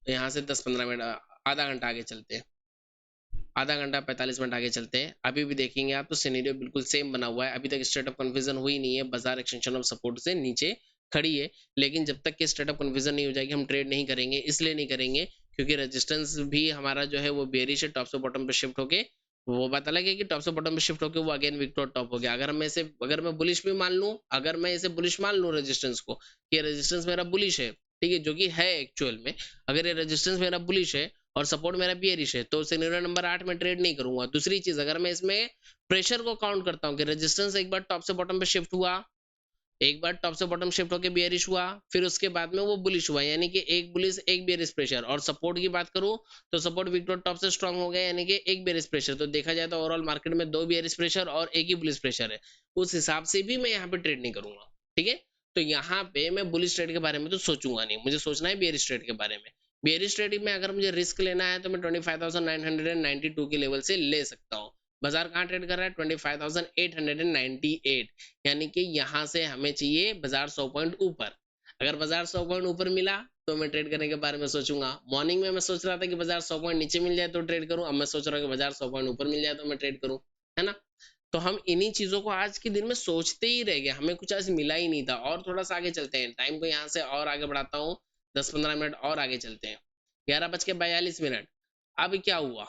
यहाँ से 10-15 मिनट, आधा घंटा आगे चलते हैं। आधा घंटा 45 मिनट आगे चलते हैं। अभी भी देखेंगे आप तो सिनेरियो बिल्कुल सेम बना हुआ है। अभी तक स्टेट ऑफ कन्फ्यूजन हुई नहीं है, बाजार एक्सटेंशन ऑफ सपोर्ट से नीचे खड़ी है। लेकिन जब तक कि स्टेट ऑफ कन्फ्यूजन नहीं हो जाएगी हम ट्रेड नहीं करेंगे। इसलिए नहीं करेंगे क्योंकि रेजिस्टेंस भी हमारा जो है वो बेरिश है, टॉप से बॉटम पे शिफ्ट होके। वो बात अलग है कि टॉप से बॉटम पे शिफ्ट होके वो अगेन विक टॉप हो गया। अगर मैं बुलिश भी मान लूं, अगर मैं इसे बुलिश मान लूं रेजिस्टेंस को, कि रेजिस्टेंस मेरा बुलिश है, ठीक है, जो कि है एक्चुअल में, अगर ये रेजिस्टेंस मेरा बुलिश है और सपोर्ट मेरा बियरिश है, तो सिनेरियो नंबर 8 में ट्रेड नहीं करूंगा। दूसरी चीज, अगर मैं इसमें प्रेशर को काउंट करता हूँ कि रेजिस्टेंस एक बार टॉप से बॉटम पे शिफ्ट हुआ, एक बार टॉप से बॉटम शिफ्ट होकर बियरिश हुआ, फिर उसके बाद में वो बुलिश हुआ, यानी कि एक बुलिश एक बियरिश प्रेशर। और सपोर्ट की बात करूं तो सपोर्ट विक्टोर टॉप से स्ट्रांग हो गया, यानी कि एक बियरिश प्रेशर। तो देखा जाए तो ओवरऑल मार्केट में 2 बियरिश प्रेशर और एक ही बुलिश प्रेशर है। उस हिसाब से भी मैं यहाँ पे ट्रेड नहीं करूंगा। ठीक है, तो यहाँ पे मैं बुलिश ट्रेड के बारे में तो सोचूंगा नहीं, मुझे सोचना है बियरिश ट्रेड के बारे में। बियरिश ट्रेडिंग में अगर मुझे रिस्क लेना है तो मैं 25,992 के लेवल से ले सकता हूँ। बाजार कहाँ ट्रेड कर रहा है? 25,898, यानी कि यहाँ से हमें चाहिए बाजार 100 पॉइंट ऊपर। अगर बाजार 100 पॉइंट ऊपर मिला तो मैं ट्रेड करने के बारे में सोचूंगा। मॉर्निंग में मैं सोच रहा था कि बाजार 100 पॉइंट नीचे मिल जाए तो ट्रेड करूं, अब मैं सोच रहा हूँ कि बाजार 100 पॉइंट ऊपर मिल जाए तो मैं ट्रेड करूं, है ना। तो हम इन्हीं चीजों को आज के दिन में सोचते ही रह गए, हमें कुछ आज मिला ही नहीं था। और थोड़ा सा आगे चलते हैं, टाइम को यहाँ से और आगे बढ़ाता हूँ, 10-15 मिनट और आगे चलते हैं। 11:42। अब क्या हुआ?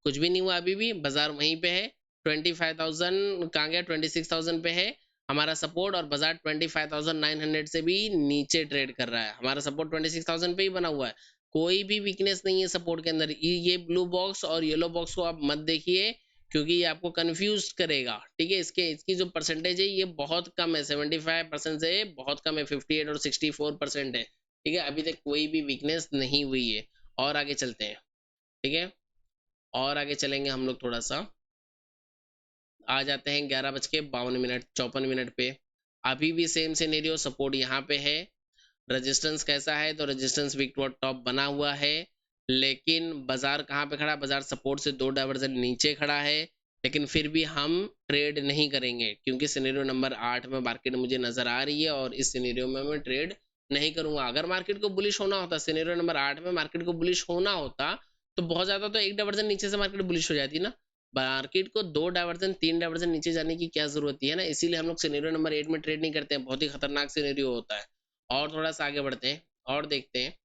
कुछ भी नहीं हुआ, अभी भी बाजार वहीं पे है। 25,000 कहाँ गया? 26,000 पे है हमारा सपोर्ट, और बाजार 25,900 से भी नीचे ट्रेड कर रहा है। हमारा सपोर्ट 26,000 पे ही बना हुआ है, कोई भी वीकनेस नहीं है सपोर्ट के अंदर। ये ब्लू बॉक्स और येलो बॉक्स को आप मत देखिए क्योंकि ये आपको कंफ्यूज करेगा। ठीक है, इसकी जो परसेंटेज है ये बहुत कम है, 75% से बहुत कम है, 58 और 64% है। ठीक है, अभी तक कोई भी वीकनेस नहीं हुई है। और आगे चलते हैं। ठीक है, और आगे चलेंगे हम लोग थोड़ा सा, आ जाते हैं 11:52 54 पे। अभी भी सेम सिनेरियो, सपोर्ट यहाँ पे है। रेजिस्टेंस कैसा है? तो रेजिस्टेंस वीक टॉप बना हुआ है, लेकिन बाजार कहाँ पे खड़ा? बाजार सपोर्ट से 2 डाइवर्जन नीचे खड़ा है। लेकिन फिर भी हम ट्रेड नहीं करेंगे क्योंकि सिनेरियो नंबर 8 में मार्केट मुझे नजर आ रही है और इस सिनेरियो में मैं ट्रेड नहीं करूंगा। अगर मार्केट को बुलिश होना होता, सिनेरियो नंबर 8 में मार्केट को बुलिश होना होता तो बहुत ज्यादा तो एक डाइवर्जन नीचे से मार्केट बुलिश हो जाती ना। मार्केट को 2 डाइवर्जन 3 डाइवर्जन नीचे जाने की क्या जरूरत है ना। इसीलिए हम लोग सिनेरियो नंबर 8 में ट्रेड नहीं करते हैं, बहुत ही खतरनाक सिनेरियो होता है। और थोड़ा सा आगे बढ़ते हैं और देखते हैं,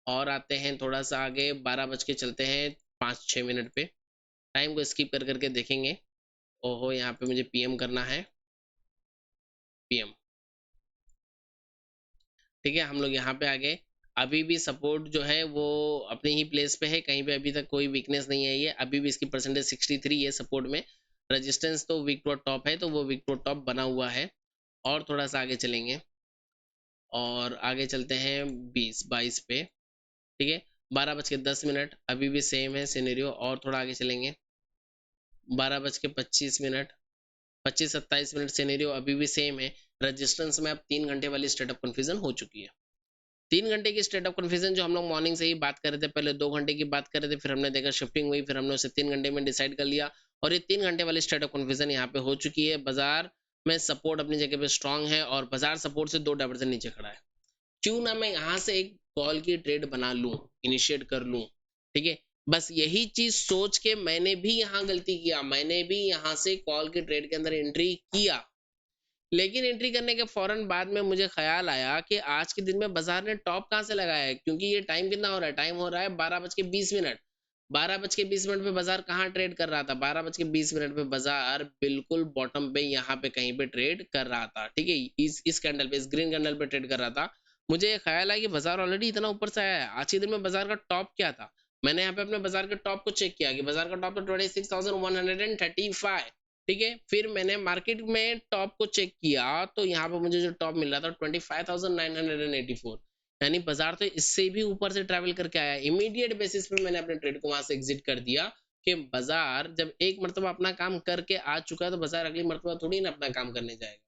और आते हैं थोड़ा सा आगे। 12 बज के चलते हैं 5-6 मिनट पे। टाइम को स्किप कर करके देखेंगे। ओहो, यहाँ पे मुझे पीएम करना है, पीएम। ठीक है, हम लोग यहाँ पे आ गए। अभी भी सपोर्ट जो है वो अपनी ही प्लेस पे है, कहीं पे अभी तक कोई वीकनेस नहीं आई है। अभी भी इसकी परसेंटेज 63 है सपोर्ट में। रेजिस्टेंस तो वीक टॉप है, तो वो वीक टॉप बना हुआ है। और थोड़ा सा आगे चलेंगे और आगे चलते हैं 22 पे, ठीक है। 12:10 अभी भी सेम है सिनेरियो, और थोड़ा आगे चलेंगे 12:25, 25-27 सिनेरियो अभी भी सेम है। रेजिस्टेंस में अब 3 घंटे वाली स्टेट ऑफ कन्फ्यूजन हो चुकी है। 3 घंटे की स्टेट ऑफ कन्फ्यूजन जो हम लोग मॉर्निंग से ही बात कर रहे थे, पहले 2 घंटे की बात कर रहे थे, फिर हमने देखा शिफ्टिंग हुई, फिर हमने उसे 3 घंटे में डिसाइड कर लिया, और ये 3 घंटे वाली स्टेट ऑफ कन्फ्यूजन यहाँ पे हो चुकी है। बाजार में सपोर्ट अपनी जगह पे स्ट्रांग है, और बाजार सपोर्ट से 2 डाइवर्जन नीचे खड़ा है। क्यों ना मैं यहाँ से एक कॉल की ट्रेड बना लूं, इनिशिएट कर लूं, ठीक है। बस यही चीज सोच के मैंने भी यहाँ गलती किया, मैंने भी यहाँ से कॉल की ट्रेड के अंदर एंट्री किया, लेकिन एंट्री करने के फौरन बाद में मुझे ख्याल आया कि आज के दिन में बाजार ने टॉप कहाँ से लगाया है, क्योंकि ये टाइम कितना हो रहा है, टाइम हो रहा है 12:20। 12:20 पे बाजार कहाँ ट्रेड कर रहा था, 12:20 पे बाजार बिल्कुल बॉटम पे यहाँ पे कहीं पे ट्रेड कर रहा था, ठीक है। इस कैंडल पे, इस ग्रीन कैंडल पे ट्रेड कर रहा था। मुझे ख्याल आया कि बाजार ऑलरेडी इतना ऊपर से आया है। आज के दिन में बाजार का टॉप क्या था, मैंने यहाँ पे अपने बाजार के टॉप को चेक किया कि बाजार का टॉप तो 26,135, ठीक है। फिर मैंने मार्केट में टॉप को चेक किया, तो यहाँ पे मुझे जो टॉप मिल रहा था 25,984, यानी बाजार तो इससे भी ऊपर से ट्रैवल करके आया। इमीडिएट बेसिस पे मैंने अपने ट्रेड को वहां से एग्जिट कर दिया कि बाजार जब एक मरतबा अपना काम करके आ चुका है, तो बाजार अगली मरतबा थोड़ी ना अपना काम करने जाएगा,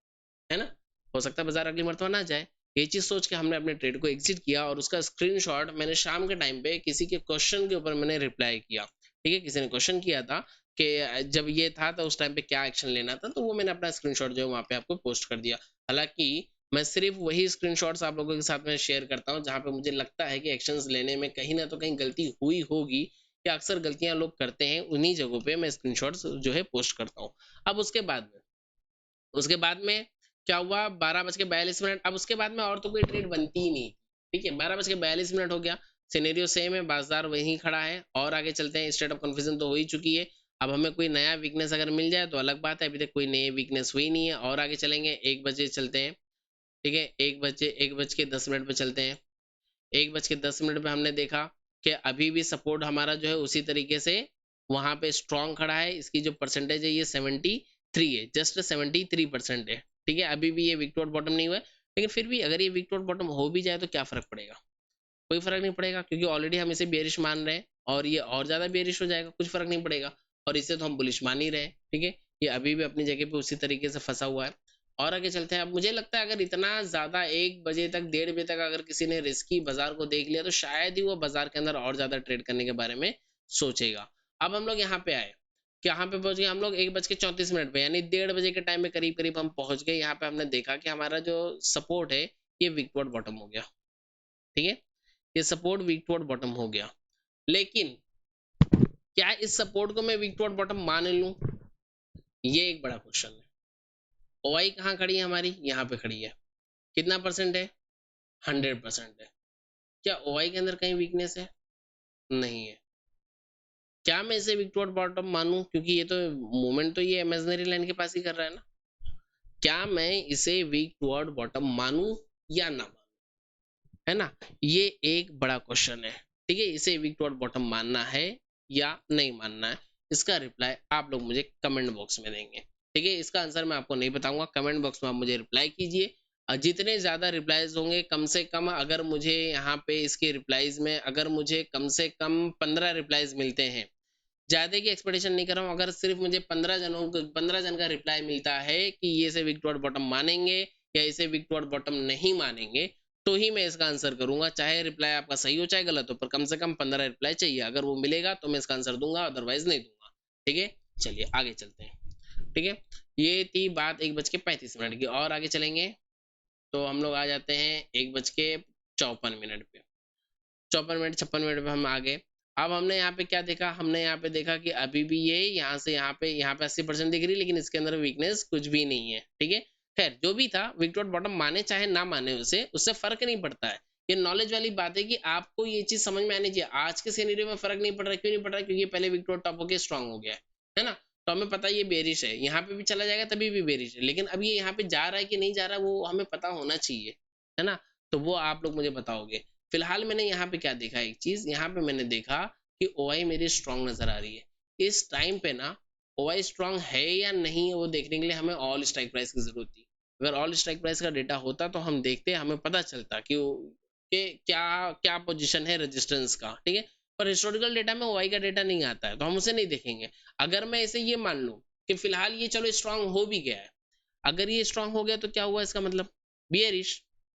है ना। हो सकता है बाजार अगली मरतबा ना जाए। ये चीज सोच के हमने अपने ट्रेड को एग्जिट किया, और उसका स्क्रीनशॉट मैंने शाम के टाइम पे किसी के क्वेश्चन के ऊपर मैंने रिप्लाई किया, ठीक है। किसी ने क्वेश्चन किया था कि जब ये था तो उस टाइम पे क्या एक्शन लेना था, तो वो मैंने अपना स्क्रीनशॉट जो है वहाँ पे आपको पोस्ट कर दिया। हालांकि मैं सिर्फ वही स्क्रीनशॉट्स आप लोगों के साथ में शेयर करता हूँ जहाँ पे मुझे लगता है कि एक्शंस लेने में कहीं ना तो कहीं गलती हुई होगी, या अक्सर गलतियां लोग करते हैं, उन्हीं जगहों पे मैं स्क्रीनशॉट्स जो है पोस्ट करता हूँ। अब उसके बाद में क्या हुआ, 12:42। अब उसके बाद में और तो कोई ट्रेड बनती ही नहीं, ठीक है। 12:42 हो गया, सिनेरियो सेम है, बाजार वहीं खड़ा है, और आगे चलते हैं। स्टेट ऑफ कन्फ्यूजन तो हो ही चुकी है। अब हमें कोई नया वीकनेस अगर मिल जाए तो अलग बात है, अभी तक कोई नई वीकनेस हुई नहीं है। और आगे चलेंगे, 1 बजे चलते हैं, ठीक है। 1 बज के 10 पे चलते हैं। 1 बज के 10 पे हमने देखा कि अभी भी सपोर्ट हमारा जो है उसी तरीके से वहां पे स्ट्रॉन्ग खड़ा है। इसकी जो परसेंटेज है ये 73 है, जस्ट 73% है, ठीक है। अभी भी ये वीक टू बॉटम नहीं हुआ है, लेकिन फिर भी अगर ये वीक टू बॉटम हो भी जाए तो क्या फर्क पड़ेगा, कोई फर्क नहीं पड़ेगा, क्योंकि ऑलरेडी हम इसे बेरिश मान रहे हैं, और ये और ज्यादा बेरिश हो जाएगा, कुछ फर्क नहीं पड़ेगा। और इसे तो हम बुलिश मान ही रहे हैं, ठीक है। ये अभी भी अपनी जगह पे उसी तरीके से फंसा हुआ है। और आगे चलते हैं। अब मुझे लगता है अगर इतना ज्यादा 1 बजे तक, 1:30 बजे तक अगर किसी ने रिस्की बाजार को देख लिया, तो शायद ही वो बाजार के अंदर और ज्यादा ट्रेड करने के बारे में सोचेगा। अब हम लोग यहाँ पे आए, यहाँ पे पहुंच गए हम लोग 1:34 पे, यानी 1:30 बजे के टाइम में करीब करीब हम पहुंच गए। यहाँ पे हमने देखा कि हमारा जो सपोर्ट है ये वीक टू बॉटम हो गया, ठीक है। ये सपोर्ट वीक टू बॉटम हो गया, लेकिन क्या इस सपोर्ट को मैं वीक टू बॉटम मान लूं, ये एक बड़ा क्वेश्चन है। ओआई कहाँ खड़ी है हमारी, यहाँ पे खड़ी है। कितना परसेंट है, 100% है। क्या ओआई के अंदर कहीं वीकनेस है, नहीं है। क्या मैं इसे वीक टू बॉटम मानूं, क्योंकि ये तो मूवमेंट तो ये इमेजिनरी लाइन के पास ही कर रहा है ना। क्या मैं इसे वीक टू बॉटम मानूं या ना मानूं, है ना, ये एक बड़ा क्वेश्चन है, ठीक है। इसे वीक टू बॉटम मानना है या नहीं मानना है, इसका रिप्लाई आप लोग मुझे कमेंट बॉक्स में देंगे, ठीक है। इसका आंसर मैं आपको नहीं बताऊंगा, कमेंट बॉक्स में आप मुझे रिप्लाई कीजिए। जितने ज्यादा रिप्लाईज होंगे, कम से कम अगर मुझे यहाँ पे इसके रिप्लाईज में अगर मुझे कम से कम 15 रिप्लाईज मिलते हैं, ज्यादा की एक्सपेक्टेशन नहीं कर रहा हूँ, अगर सिर्फ मुझे 15 जन का रिप्लाई मिलता है कि ये इसे विक टू बॉटम मानेंगे या इसे विक टू बॉटम नहीं मानेंगे, तो ही मैं इसका आंसर करूंगा। चाहे रिप्लाई आपका सही हो चाहे गलत हो, पर कम से कम 15 रिप्लाई चाहिए। अगर वो मिलेगा तो मैं इसका आंसर दूंगा, अदरवाइज नहीं दूंगा, ठीक है। चलिए आगे चलते हैं, ठीक है। ये थी बात 1:35 की, और आगे चलेंगे तो हम लोग आ जाते हैं 1:54 पे, 54 मिनट 56 मिनट पे हम आ गए। अब हमने यहाँ पे क्या देखा, हमने यहाँ पे देखा कि अभी भी ये यहाँ से यहाँ पे 80% दिख रही है, लेकिन इसके अंदर वीकनेस कुछ भी नहीं है, ठीक है। खैर जो भी था, विक टू बॉटम माने चाहे ना माने, उसे उससे फर्क नहीं पड़ता है। ये नॉलेज वाली बात है कि आपको ये चीज समझ में आनी चाहिए। आज के सिनेरियो में फर्क नहीं पड़ रहा है, क्यों नहीं पड़ रहा है, क्योंकि पहले विक टू टॉप होके स्ट्रॉन्ग हो गया है ना। तो हमें पता है ये बेरिश है, यहाँ पे भी चला जाएगा तभी भी बेरिश है, लेकिन अब ये यहाँ पे जा रहा है कि नहीं जा रहा है वो हमें पता होना चाहिए, है ना। तो वो आप लोग मुझे बताओगे। फिलहाल मैंने यहाँ पे क्या देखा, एक चीज यहाँ पे मैंने देखा कि ओआई मेरी स्ट्रांग नजर आ रही है। इस टाइम पे ना ओआई स्ट्रांग है या नहीं है वो देखने के लिए हमें ऑल स्ट्राइक प्राइस की जरूरत थी। अगर ऑल स्ट्राइक प्राइस का डेटा होता तो हम देखते, हमें पता चलता कि क्या क्या पोजीशन है रेजिस्टेंस का, ठीक है। पर हिस्टोरिकल डेटा में वाई का डेटा नहीं आता है, तो हम उसे नहीं देखेंगे। अगर मैं इसे ये मान लूं कि फिलहाल ये चलो स्ट्रांग हो भी गया है, अगर ये स्ट्रांग हो गया तो क्या हुआ इसका मतलब, बियरिश,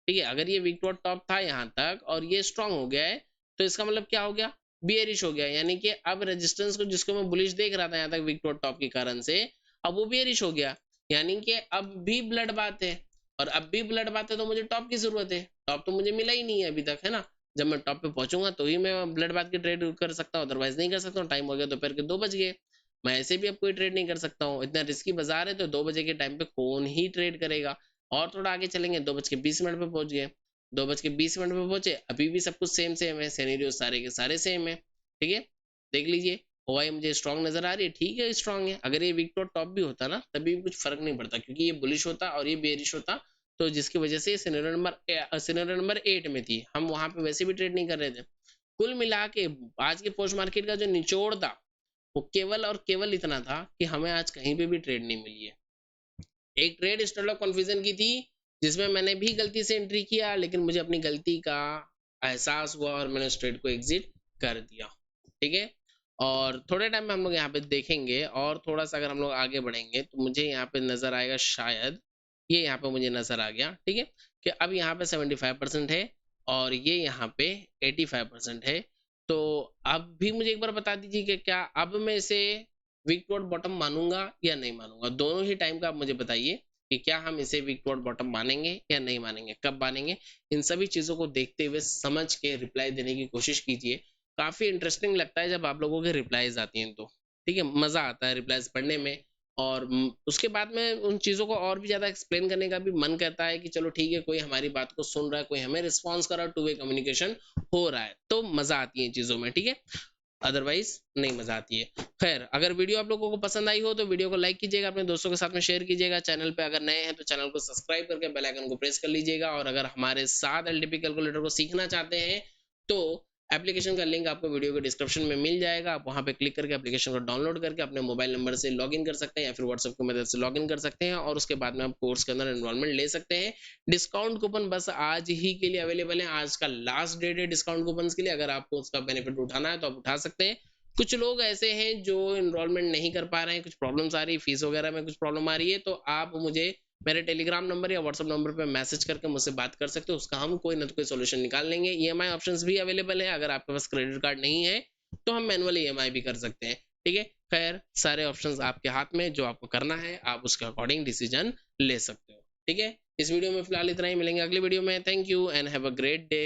ठीक है। अगर ये वीक टू टॉप था यहाँ तक और ये स्ट्रांग हो गया है, तो इसका मतलब क्या हो गया, बियरिश हो गया। यानी कि अब रेजिस्टेंस को, जिसको मैं बुलिश देख रहा था यहाँ तक वीक टू टॉप के कारण से, अब वो बियरिश हो गया। यानी कि अब भी ब्लड बात है, और अब भी ब्लड बात है तो मुझे टॉप की जरूरत है। टॉप तो मुझे मिला ही नहीं है अभी तक, है ना। जब मैं टॉप पे पहुंचूंगा तो ही मैं ब्लड बात की ट्रेड कर सकता हूँ, अदरवाइज नहीं कर सकता हूँ। टाइम हो गया दोपहर के 2 बज गए, मैं ऐसे भी अब कोई ट्रेड नहीं कर सकता हूँ। इतना रिस्की बाजार है, तो 2 बजे के टाइम पे कौन ही ट्रेड करेगा। और थोड़ा आगे चलेंगे, 2:20 पे पहुंच गए, 2:20 पे पहुंचे, अभी भी सब कुछ सेम सेम है, सिनेरियो सारे के सारे सेम है, ठीक है। देख लीजिए, ओआई मुझे स्ट्रांग नजर आ रही है, ठीक है स्ट्रांग है। अगर ये वीक टू टॉप भी होता ना, तभी भी कुछ फर्क नहीं पड़ता, क्योंकि ये बुलिश होता और ये बेरिश होता, तो जिसकी वजह से सिनेरियो नंबर 8 में थी, हम वहां पे वैसे भी ट्रेड नहीं कर रहे थे। कुल मिला के आज के पोस्ट मार्केट का जो निचोड़ था, वो केवल और केवल इतना था कि हमें आज कहीं पे भी ट्रेड नहीं मिली है। एक ट्रेड स्टार्ट ऑफ कन्फ्यूजन की थी, जिसमें मैंने भी गलती से एंट्री किया, लेकिन मुझे अपनी गलती का एहसास हुआ और मैंने उस ट्रेड को एग्जिट कर दिया, ठीक है। और थोड़े टाइम में हम लोग यहाँ पे देखेंगे, और थोड़ा सा अगर हम लोग आगे बढ़ेंगे तो मुझे यहाँ पे नजर आएगा, शायद ये यहाँ पे मुझे नजर आ गया, ठीक है, कि अब यहाँ पे 75% है और ये यहाँ पे 85% है। तो अब भी मुझे एक बार बता दीजिए कि क्या अब मैं इसे वीक टू बॉटम मानूंगा या नहीं मानूंगा। दोनों ही टाइम का आप मुझे बताइए कि क्या हम इसे वीक टू बॉटम मानेंगे या नहीं मानेंगे, कब मानेंगे। इन सभी चीजों को देखते हुए समझ के रिप्लाई देने की कोशिश कीजिए। काफी इंटरेस्टिंग लगता है जब आप लोगों के रिप्लाईज आती हैं, तो ठीक है, मजा आता है रिप्लाईज पढ़ने में। और उसके बाद में उन चीजों को और भी ज्यादा एक्सप्लेन करने का भी मन करता है कि चलो ठीक है, कोई हमारी बात को सुन रहा है, कोई हमें रिस्पॉन्स कर रहा है, टू वे कम्युनिकेशन हो रहा है, तो मजा आती है चीजों में, ठीक है। अदरवाइज नहीं मजा आती है। खैर, अगर वीडियो आप लोगों को पसंद आई हो तो वीडियो को लाइक कीजिएगा, अपने दोस्तों के साथ में शेयर कीजिएगा। चैनल पे अगर नए हैं तो चैनल को सब्सक्राइब करके बेल आइकन को प्रेस कर लीजिएगा। और अगर हमारे साथ एलटीपी कैलकुलेटर को सीखना चाहते हैं तो एप्लीकेशन का लिंक आपको वीडियो के डिस्क्रिप्शन में मिल जाएगा। आप वहां पे क्लिक करके एप्लीकेशन को डाउनलोड करके अपने मोबाइल नंबर से लॉगिन कर सकते हैं, या फिर व्हाट्सएप की मदद से लॉगिन कर सकते हैं, और उसके बाद में आप कोर्स के अंदर एनरोलमेंट ले सकते हैं। डिस्काउंट कूपन बस आज ही के लिए अवेलेबल है, आज का लास्ट डेट है डिस्काउंट कूपन के लिए। अगर आपको उसका बेनिफिट उठाना है तो आप उठा सकते हैं। कुछ लोग ऐसे हैं जो एनरोलमेंट नहीं कर पा रहे हैं, कुछ प्रॉब्लम्स आ रही है, फीस वगैरह में कुछ प्रॉब्लम आ रही है, तो आप मुझे मेरे टेलीग्राम नंबर या व्हाट्सएप नंबर पे मैसेज करके मुझसे बात कर सकते हो। उसका हम कोई ना कोई सोल्यूशन निकाल लेंगे। ईएमआई ऑप्शंस भी अवेलेबल है, अगर आपके पास क्रेडिट कार्ड नहीं है तो हम मैनुअली ईएमआई भी कर सकते हैं, ठीक है। खैर, सारे ऑप्शंस आपके हाथ में, जो आपको करना है आप उसके अकॉर्डिंग डिसीजन ले सकते हो, ठीक है। इस वीडियो में फिलहाल इतना ही, मिलेंगे अगली वीडियो में। Thank you and have a great day.